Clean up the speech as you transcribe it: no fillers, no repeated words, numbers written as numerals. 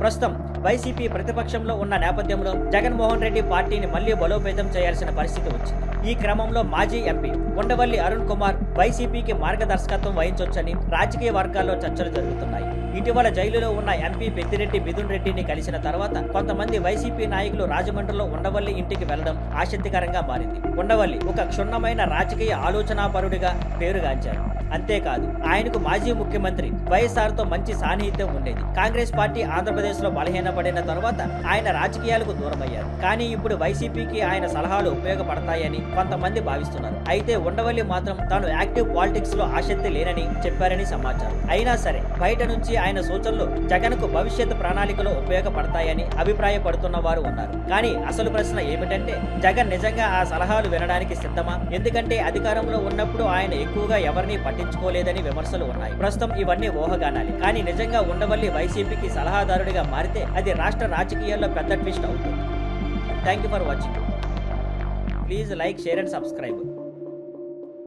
ప్రస్తుతం వైసీపీ ప్రతిపక్షంలో ఉన్న నేపథ్యంలో జగన్మోహన్ రెడ్డి పార్టీని మళ్లీ బలోపేతం చేయాల్సిన పరిస్థితి వచ్చింది. ఈ క్రమంలో మాజీ ఎంపీ ఉండవల్లి అరుణ్ కుమార్ వైసీపీకి మార్గదర్శకత్వం వహించొచ్చని రాజకీయ వర్గాల్లో చర్చలు జరుగుతున్నాయి. ఇటీవల జైలులో ఉన్న ఎంపీ పెద్దిరెడ్డి మిథున్ రెడ్డిని కలిసిన తర్వాత కొంతమంది వైసీపీ నాయకులు రాజమండ్రిలో ఉండవల్లి ఇంటికి వెళ్లడం ఆసక్తికరంగా మారింది. ఉండవల్లి ఒక క్షుణ్ణమైన రాజకీయ ఆలోచనాపరుడిగా పేరుగాంచారు. అంతేకాదు ఆయనకు మాజీ ముఖ్యమంత్రి వైఎస్ఆర్తో మంచి సాన్నిహిత్యం ఉండేది. కాంగ్రెస్ పార్టీ ఆంధ్రప్రదేశ్ లో బలహీనపడిన తర్వాత ఆయన రాజకీయాలకు దూరమయ్యారు. కానీ ఇప్పుడు వైసీపీకి ఆయన సలహాలు ఉపయోగపడతాయని కొంతమంది భావిస్తున్నారు. అయితే ఉండవల్లి మాత్రం తాను యాక్టివ్ పాలిటిక్స్ లో ఆసక్తి లేనని చెప్పారని సమాచారం. అయినా సరే బయట నుంచి ఆయన సూచనలు జగన్ కు భవిష్యత్ ప్రణాళికలో ఉపయోగపడతాయని అభిప్రాయపడుతున్న వారు ఉన్నారు. కానీ అసలు ప్రశ్న ఏమిటంటే జగన్ నిజంగా ఆ సలహాలు వినడానికి సిద్ధమా? ఎందుకంటే అధికారంలో ఉన్నప్పుడు ఆయన ఎక్కువగా ఎవరిని పట్టించుకోలేదని విమర్శలు ఉన్నాయి. ప్రస్తుతం ఇవన్నీ ఊహగానాలి. కానీ నిజంగా ఉండవల్లి వైసీపీకి సలహాదారుడిగా మారితే అది రాష్ట్ర రాజకీయాల్లో పెద్ద ట్విస్ట్ అవుతుంది. Thank you for watching. Please like, share and subscribe.